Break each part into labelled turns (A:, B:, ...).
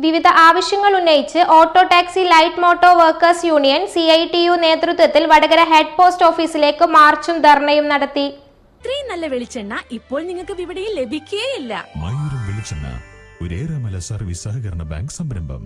A: വിവിധ ആവശ്യങ്ങൾ ഉന്നയിച്ച് auto taxi light moto workers union CITU നേതൃത്വത്തിൽ വടകര ഹെഡ് പോസ്റ്റ് ഓഫീസിലേക്ക് മാർച്ചും ധർണയും നടത്തി.
B: ഇത്രയും നല്ല വെളിച്ചെണ്ണ ഇപ്പോൾ നിങ്ങൾക്ക് വിപണിയിൽ ലഭിക്കുകയില്ല.
C: മയൂരം വെളിച്ചെണ്ണ ഒരു ഏറെമല സർവീസ് സഹകരണ ബാങ്ക് സംരംഭം.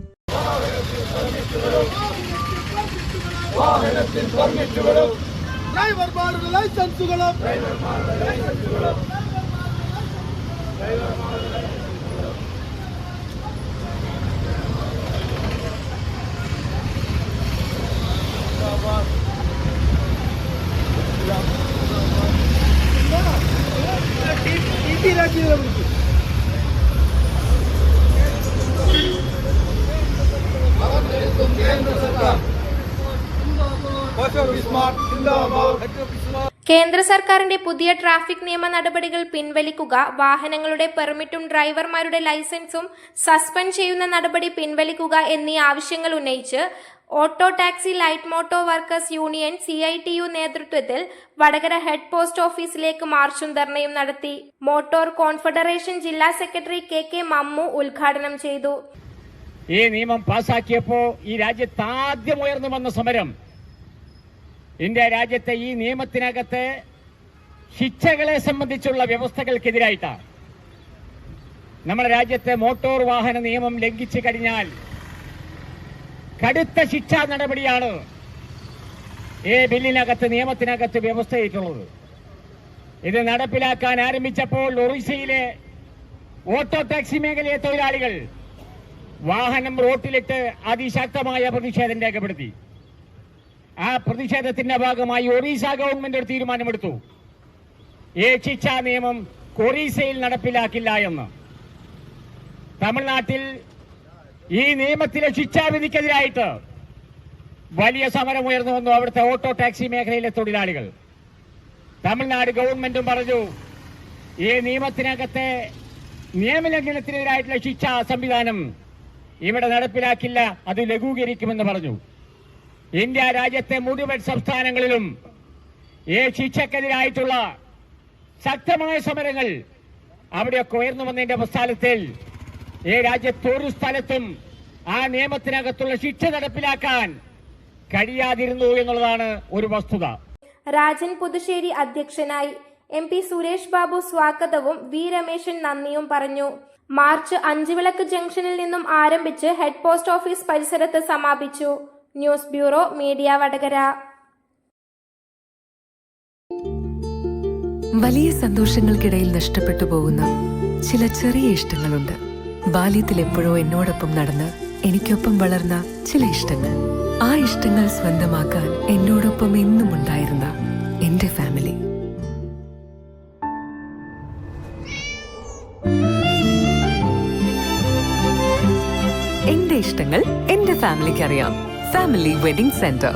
A: കേന്ദ്ര സർക്കാരിന്റെ പുതിയ ട്രാഫിക് നിയമ നടപടികൾ പിൻവലിക്കുക, വാഹനങ്ങളുടെ പെർമിറ്റും ഡ്രൈവർമാരുടെ ലൈസൻസും സസ്പെൻഡ് ചെയ്യുന്ന നടപടി പിൻവലിക്കുക എന്നീ ആവശ്യങ്ങൾ ഉന്നയിച്ച് auto taxi light moto workers union CITU നേതൃത്വത്തിൽ വടകര ഹെഡ് പോസ്റ്റ് ഓഫീസിലേക്ക് മാർച്ചും ധർണയും നടത്തി. മോട്ടോർ കോൺഫെഡറേഷൻ ജില്ലാ സെക്രട്ടറി KK മമ്മു ഉദ്ഘാടനം ചെയ്തു.
D: ഈ നിയമം പാസാക്കിയപ്പോൾ ഈ രാജ്യത്ത് ആദ്യം ഉയർന്നു വന്ന സമരം ഇന്ത്യ രാജ്യത്തെ ഈ നിയമത്തിനകത്ത് ശിക്ഷകളെ സംബന്ധിച്ചുള്ള വ്യവസ്ഥകൾക്കെതിരായിട്ടാണ്. നമ്മുടെ രാജ്യത്തെ മോട്ടോർ വാഹന നിയമം ലംഘിച്ചു കഴിഞ്ഞാൽ കടുത്ത ശിക്ഷാ നടപടിയാണ് ഈ ബില്ലിനകത്ത് നിയമത്തിനകത്ത് വ്യവസ്ഥയായിട്ടുള്ളത്. ഇത് നടപ്പിലാക്കാൻ ആരംഭിച്ചപ്പോൾ ഒറീസയിലെ ഓട്ടോ ടാക്സി മേഖലയെ തൊഴിലാളികൾ വാഹനം റോട്ടിലിട്ട് അതിശക്തമായ പ്രതിഷേധം രേഖപ്പെടുത്തി. ആ പ്രതിഷേധത്തിന്റെ ഭാഗമായി ഒറീസ ഗവൺമെന്റ് ഒരു തീരുമാനമെടുത്തു. ഈ ശിക്ഷാ നിയമം ഒറീസയിൽ നടപ്പിലാക്കില്ല എന്ന്. തമിഴ്നാട്ടിൽ ഈ നിയമത്തിലെ ശിക്ഷാവിധിക്കെതിരായിട്ട് വലിയ സമരം ഉയർന്നു വന്നു അവിടുത്തെ ഓട്ടോ ടാക്സി മേഖലയിലെ തൊഴിലാളികൾ. തമിഴ്നാട് ഗവൺമെന്റും പറഞ്ഞു ഈ നിയമത്തിനകത്തെ നിയമലംഘനത്തിനെതിരായിട്ടുള്ള ശിക്ഷാ സംവിധാനം ഇവിടെ നടപ്പിലാക്കില്ല, അത് ലഘൂകരിക്കുമെന്ന് പറഞ്ഞു. ഇന്ത്യ രാജ്യത്തെ മുഴുവൻ സംസ്ഥാനങ്ങളിലും ഈ ശിക്ഷക്കെതിരായിട്ടുള്ള ശക്തമായ സമരങ്ങൾ അവിടെയൊക്കെ ഉയർന്നു വന്നതിന്റെ പശ്ചാത്തലത്തിൽ ഈ രാജ്യത്തൊരു സ്ഥലത്തും ആ നിയമത്തിനകത്തുള്ള ശിക്ഷ നടപ്പിലാക്കാൻ കഴിയാതിരുന്നു എന്നുള്ളതാണ് ഒരു വസ്തുത.
A: രാജൻ പുതുശ്ശേരി അധ്യക്ഷനായി. MP സുരേഷ് ബാബു സ്വാഗതവും V രമേശൻ നന്ദിയും പറഞ്ഞു. മാർച്ച് അഞ്ചുവിളക്ക് ജംഗ്ഷനിൽ നിന്നും ആരംഭിച്ച് ഹെഡ് പോസ്റ്റ് ഓഫീസ് പരിസരത്ത് സമാപിച്ചു. News bureau media Vadakara.
E: വലിയ സന്തോഷങ്ങൾക്കിടയിൽ നഷ്ടപ്പെട്ടു പോകുന്ന ചില ചെറിയ ഇഷ്ടങ്ങളുണ്ട്. ബാല്യത്തിൽ എപ്പോഴോ എന്നോടൊപ്പം നടന്ന് എനിക്കൊപ്പം വളർന്ന ചില ഇഷ്ടങ്ങൾ. ആ ഇഷ്ടങ്ങൾ സ്വന്തമാക്കാൻ എന്നോടൊപ്പം എന്നും ഉണ്ടായിരുന്ന എന്റെ ഫാമിലി. എന്റെ ഇഷ്ടങ്ങൾ എന്റെ ഫാമിലിക്ക് അറിയാം. Family wedding centre.